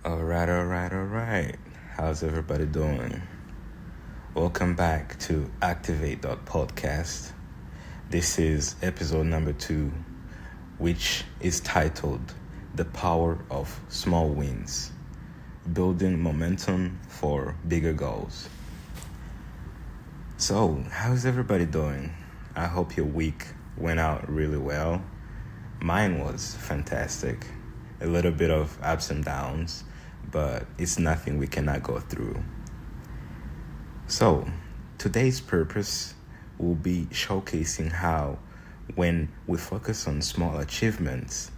All right. How's everybody doing? Welcome back to Activate.podcast. This is episode number 2, which is titled The Power of Small Wins, Building Momentum for Bigger Goals. So, how's everybody doing? I hope your week went out really well. Mine was fantastic. A little bit of ups and downs, but it's nothing we cannot go through. So, today's purpose will be showcasing how, when we focus on small achievements,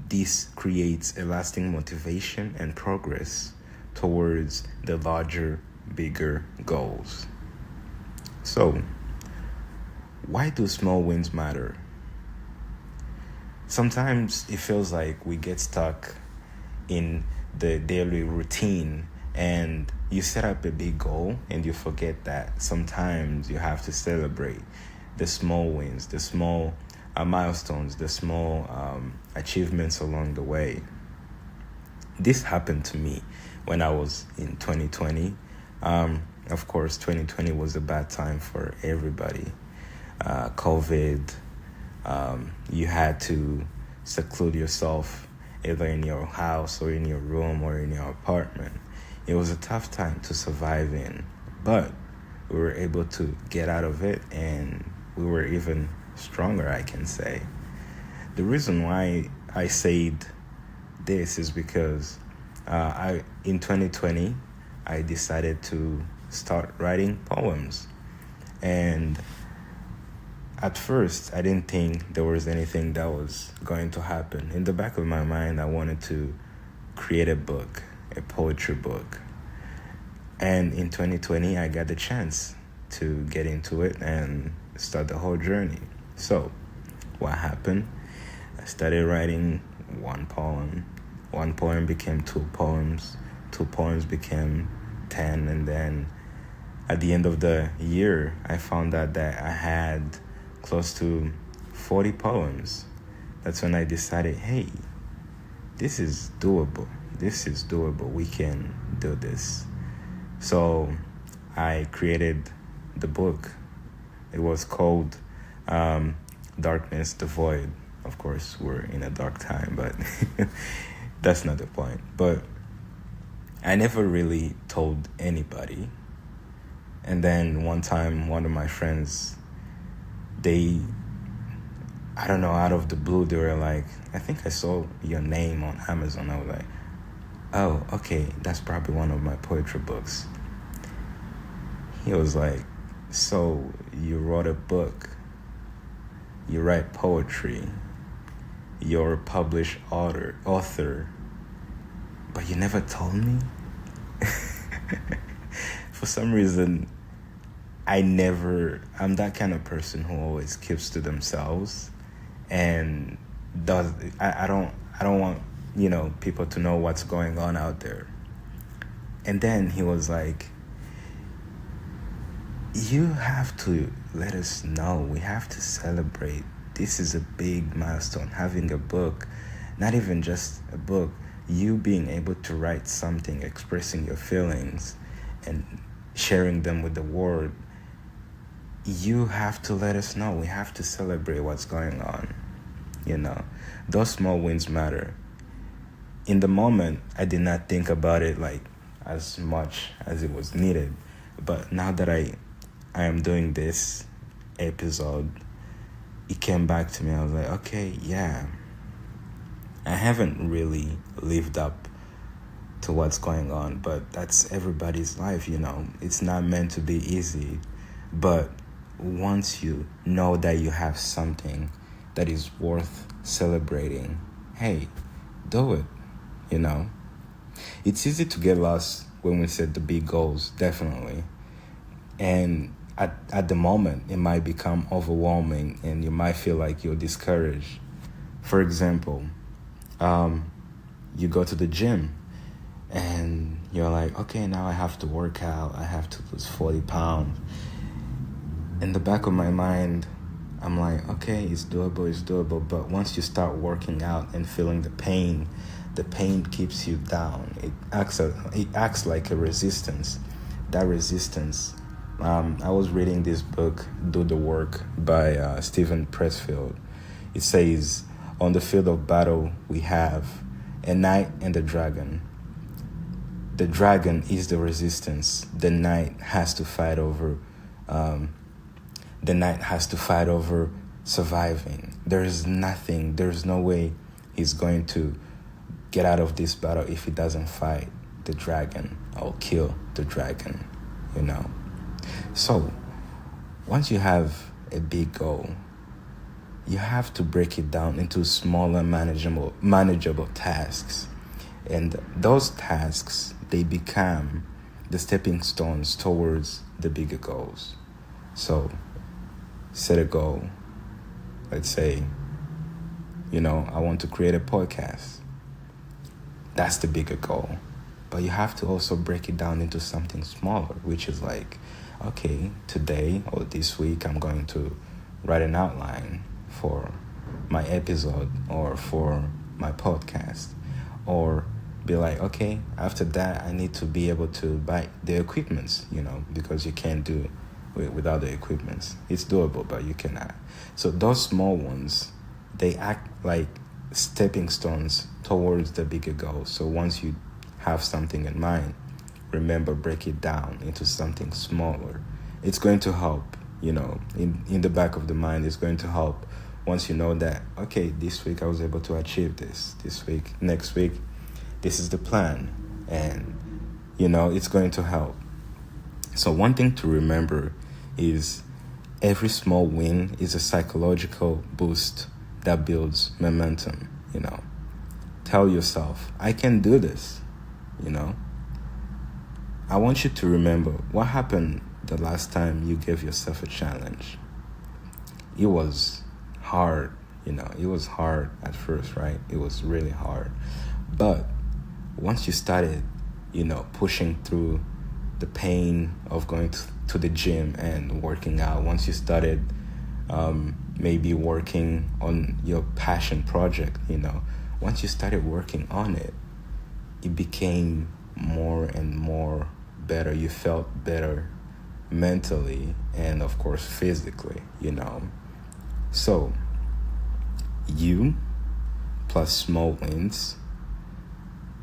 this creates a lasting motivation and progress towards the larger, bigger goals. So, why do small wins matter? Sometimes it feels like we get stuck in the daily routine and you set up a big goal and you forget that sometimes you have to celebrate the small wins, the small milestones, the small achievements along the way. This happened to me when I was in 2020. Of course, 2020 was a bad time for everybody. COVID, you had to seclude yourself either in your house or in your room or in your apartment. It was a tough time to survive in, but we were able to get out of it and we were even stronger, I can say. The reason why I said this is because in 2020, I decided to start writing poems. And at first, I didn't think there was anything that was going to happen. In the back of my mind, I wanted to create a book, a poetry book. And in 2020, I got the chance to get into it and start the whole journey. So, what happened? I started writing one poem. One poem became 2 poems. 2 poems became 10. And then at the end of the year, I found out that I had close to 40 poems. That's when I decided, hey, this is doable. We can do this. So I created the book. It was called Darkness, the Void. Of course, we're in a dark time, but that's not the point. But I never really told anybody. And then one time, one of my friends, out of the blue, they were like, I think I saw your name on Amazon. I was like, oh, okay, that's probably one of my poetry books. He was like, so you wrote a book, you write poetry, you're a published author, but you never told me? For some reason, I'm that kind of person who always keeps to themselves and I don't want, people to know what's going on out there. And then he was like, you have to let us know. We have to celebrate. This is a big milestone, having a book, not even just a book, you being able to write something, expressing your feelings and sharing them with the world. You have to let us know. We have to celebrate what's going on. Those small wins matter. In the moment, I did not think about it like as much as it was needed. But now that I am doing this episode, it came back to me. I was like, okay, yeah. I haven't really lived up to what's going on, but that's everybody's life, It's not meant to be easy. But once you know that you have something that is worth celebrating, hey, do it, It's easy to get lost when we set the big goals, definitely. And at the moment, it might become overwhelming and you might feel like you're discouraged. For example, you go to the gym and you're like, okay, now I have to work out. I have to lose 40 pounds. In the back of my mind, I'm like, okay, it's doable. But once you start working out and feeling the pain the pain keeps you down. It acts like a resistance. That resistance. I was reading this book, Do the Work, by Stephen Pressfield. It says, on the field of battle we have a knight and a dragon. The dragon is the resistance. The knight has to fight over. Surviving. There is no way he's going to get out of this battle if he doesn't fight the dragon or kill the dragon, So, once you have a big goal, you have to break it down into smaller, manageable tasks. And those tasks, they become the stepping stones towards the bigger goals. So, set a goal. Let's say, I want to create a podcast. That's the bigger goal. But you have to also break it down into something smaller, which is like, okay, today or this week, I'm going to write an outline for my episode or for my podcast. Or be like, okay, after that, I need to be able to buy the equipments, because you can't do without the equipment. It's doable, but you cannot. So those small ones, they act like stepping stones towards the bigger goal. So once you have something in mind, remember, break it down into something smaller. It's going to help, in the back of the mind. It's going to help once you know that, okay, this week I was able to achieve this. This week, next week, this is the plan. And, it's going to help. So one thing to remember is every small win is a psychological boost that builds momentum, Tell yourself, I can do this, I want you to remember what happened the last time you gave yourself a challenge. It was hard, it was hard at first, right? It was really hard. But once you started, pushing through the pain of going to the gym and working out, once you started maybe working on your passion project, once you started working on it, it became more and more better. You felt better mentally and, of course, physically, So, you plus small wins,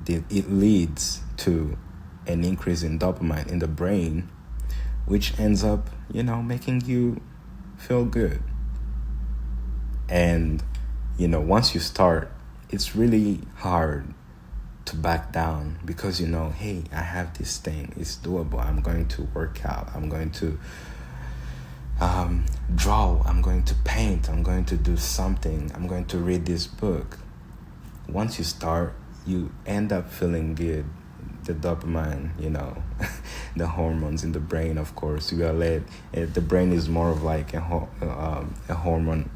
it leads to an increase in dopamine in the brain, which ends up, making you feel good. And, once you start, it's really hard to back down because, hey, I have this thing. It's doable. I'm going to work out. I'm going to draw. I'm going to paint. I'm going to do something. I'm going to read this book. Once you start, you end up feeling good. The dopamine, the hormones in the brain, of course, the brain is more of like a hormone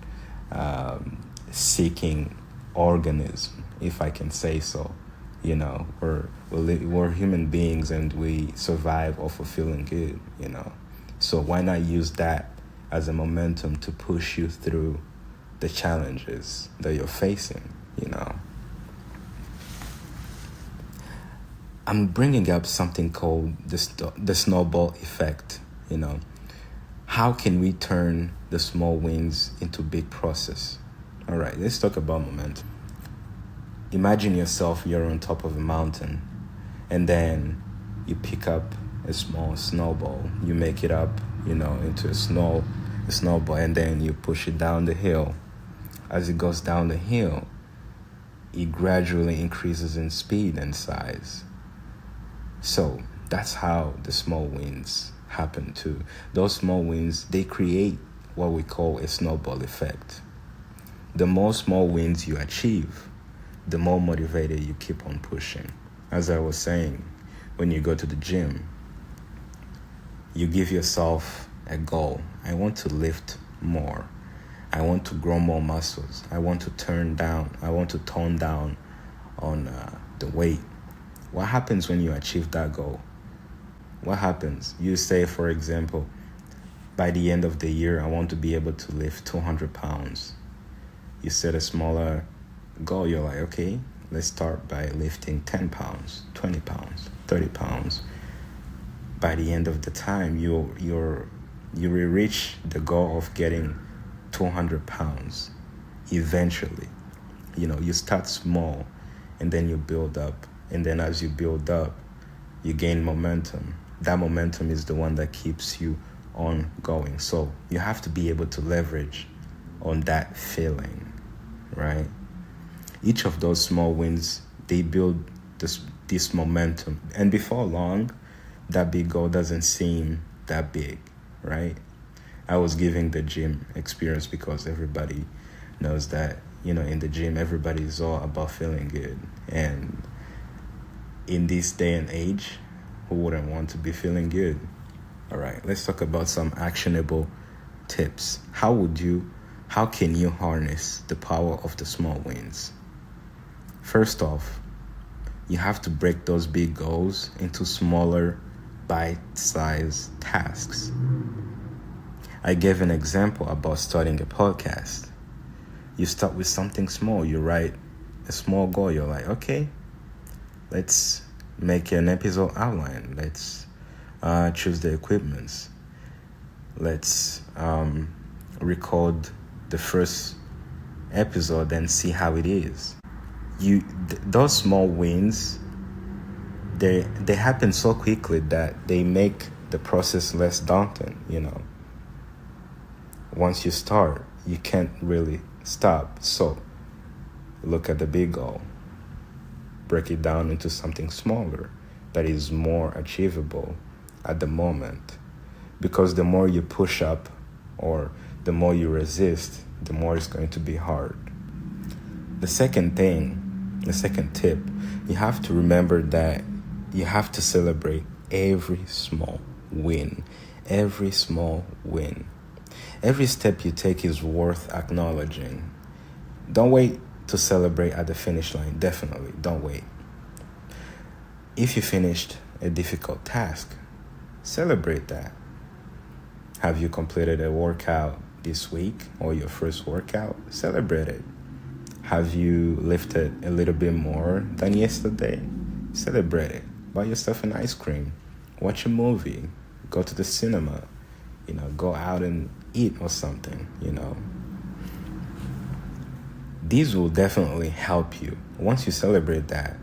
seeking organism, if I can say so. We're human beings and we survive off of feeling good, So why not use that as a momentum to push you through the challenges that you're facing, I'm bringing up something called the snowball effect, How can we turn the small wins into big process? All right, let's talk about momentum. Imagine yourself, you're on top of a mountain, and then you pick up a small snowball. You make it up, into a snowball, and then you push it down the hill. As it goes down the hill, it gradually increases in speed and size. So that's how the small wins happen too. Those small wins, they create what we call a snowball effect. The more small wins you achieve, the more motivated you keep on pushing. As I was saying, when you go to the gym, you give yourself a goal. I want to lift more. I want to grow more muscles. I want to tone down on the weight. What happens when you achieve that goal? What happens? You say, for example, by the end of the year, I want to be able to lift 200 pounds. You set a smaller goal. You're like, okay, let's start by lifting 10 pounds, 20 pounds, 30 pounds. By the end of the time, you will reach the goal of getting 200 pounds eventually. You start small and then you build up. And then as you build up, you gain momentum. That momentum is the one that keeps you on going. So you have to be able to leverage on that feeling, right? Each of those small wins, they build this momentum. And before long, that big goal doesn't seem that big, right? I was giving the gym experience because everybody knows that, in the gym, everybody is all about feeling good. And in this day and age, who wouldn't want to be feeling good? All right, let's talk about some actionable tips. How can you harness the power of the small wins? First off, you have to break those big goals into smaller, bite-sized tasks. I gave an example about starting a podcast. You start with something small. You write a small goal. You're like, okay, let's make an episode outline. Let's choose the equipments. Let's record the first episode and see how it is. Those small wins, they happen so quickly that they make the process less daunting. Once you start, you can't really stop. So look at the big goal, break it down into something smaller that is more achievable at the moment, because the more you push up or the more you resist, the more it's going to be hard. The second tip, you have to remember that you have to celebrate every small win. Every small win. Every step you take is worth acknowledging. Don't wait to celebrate at the finish line. Definitely, don't wait. If you finished a difficult task, celebrate that. Have you completed a workout this week or your first workout? Celebrate it. Have you lifted a little bit more than yesterday? Celebrate it. Buy yourself an ice cream. Watch a movie. Go to the cinema. Go out and eat or something, These will definitely help you. Once you celebrate that,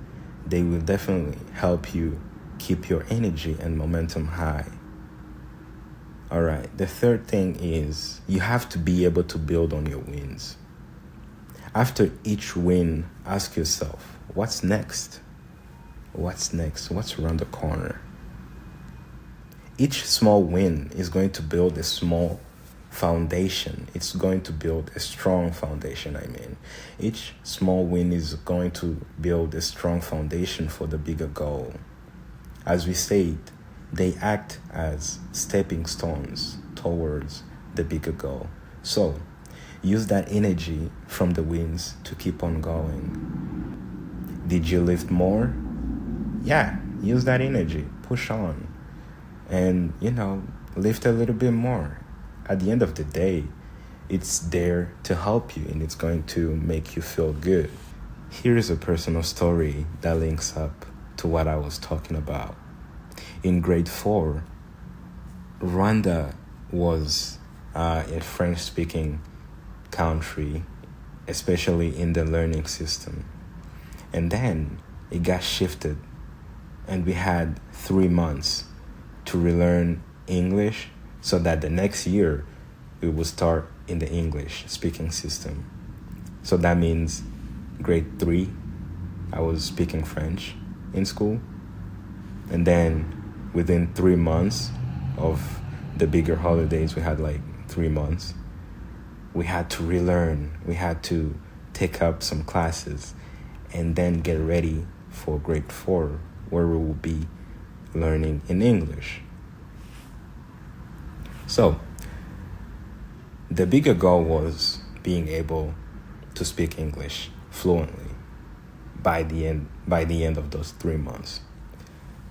they will definitely help you keep your energy and momentum high. All right, the third thing is you have to be able to build on your wins. After each win, ask yourself, what's next? What's next? What's around the corner? Each small win is going to build a small foundation. It's going to build a strong foundation, Each small win is going to build a strong foundation for the bigger goal. As we said, they act as stepping stones towards the bigger goal. So, use that energy from the wins to keep on going. Did you lift more? Yeah, use that energy. Push on. And, lift a little bit more. At the end of the day, it's there to help you and it's going to make you feel good. Here is a personal story that links up to what I was talking about. In grade 4, Rwanda was a French-speaking country, especially in the learning system. And then it got shifted and we had 3 months to relearn English so that the next year we would start in the English speaking system. So that means grade 3, I was speaking French in school. And then within 3 months of the bigger holidays, we had 3 months, we had to relearn. We had to take up some classes and then get ready for grade 4, where we will be learning in English. So, the bigger goal was being able to speak English fluently by the end of those 3 months.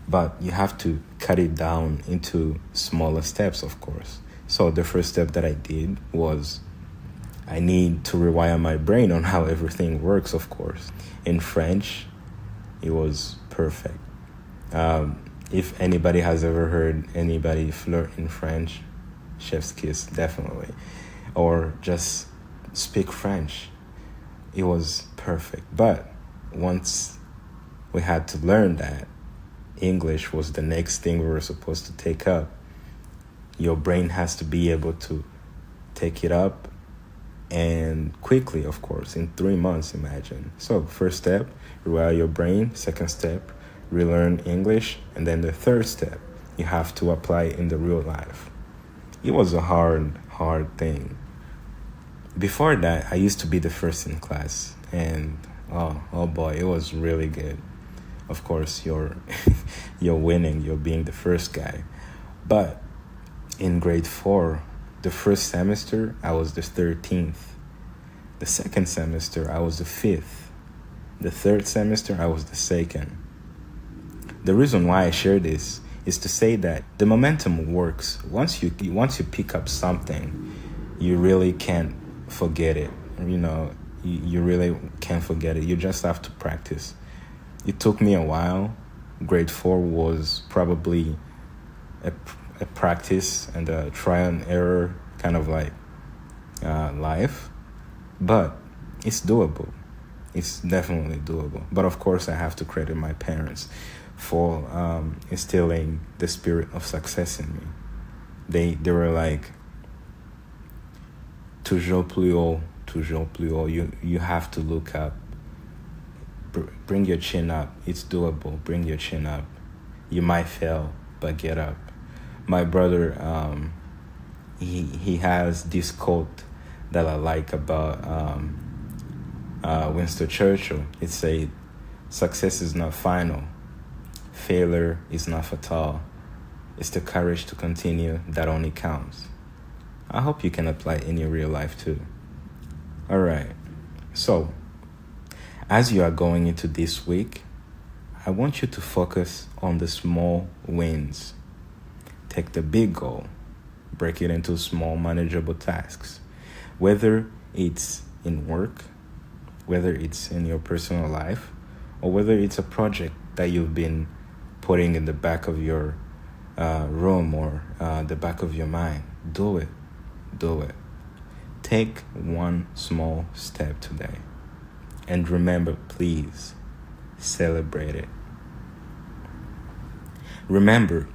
But you have to cut it down into smaller steps, of course. So the first step that I did was I need to rewire my brain on how everything works, of course. In French, it was perfect. If anybody has ever heard anybody flirt in French, chef's kiss, definitely. Or just speak French. It was perfect. But once we had to learn that English was the next thing we were supposed to take up, your brain has to be able to take it up, and quickly, of course, in 3 months, imagine. So first step, rewire your brain. Second step, relearn English. And then the third step, you have to apply it in the real life. It was a hard thing. Before that, I used to be the first in class, and oh boy, it was really good. Of course, you're winning, you're being the first guy. But in grade 4, the first semester, I was the 13th. The second semester, I was the 5th. The third semester, I was the 2nd. The reason why I share this is to say that the momentum works. Once you pick up something, you really can't forget it. You really can't forget it. You just have to practice. It took me a while. Grade 4 was probably a practice and a trial and error kind of like life, but it's doable. It's definitely doable. But of course, I have to credit my parents for instilling the spirit of success in me. They were like, toujours plus haut, toujours plus haut. You have to look up. Bring your chin up. It's doable. Bring your chin up. You might fail, but get up. My brother, he has this quote that I like about Winston Churchill. It said, "Success is not final. Failure is not fatal. It's the courage to continue that only counts." I hope you can apply it in your real life too. All right. So, as you are going into this week, I want you to focus on the small wins. Take the big goal, break it into small, manageable tasks. Whether it's in work, whether it's in your personal life, or whether it's a project that you've been putting in the back of your room or the back of your mind, do it. Do it. Take one small step today. And remember, please, celebrate it. Remember,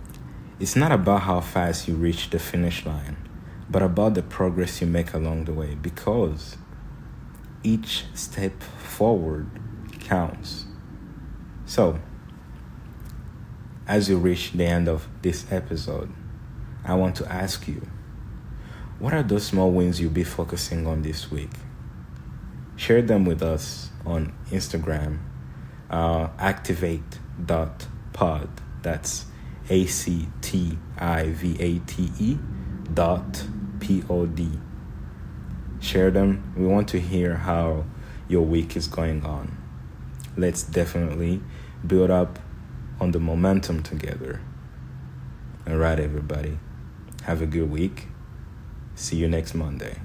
it's not about how fast you reach the finish line, but about the progress you make along the way, because each step forward counts. So, as you reach the end of this episode, I want to ask you, what are those small wins you'll be focusing on this week? Share them with us on Instagram, activate.pod. That's ACTIVATE.POD. Share them. We want to hear how your week is going on. Let's definitely build up on the momentum together. All right, everybody. Have a good week. See you next Monday.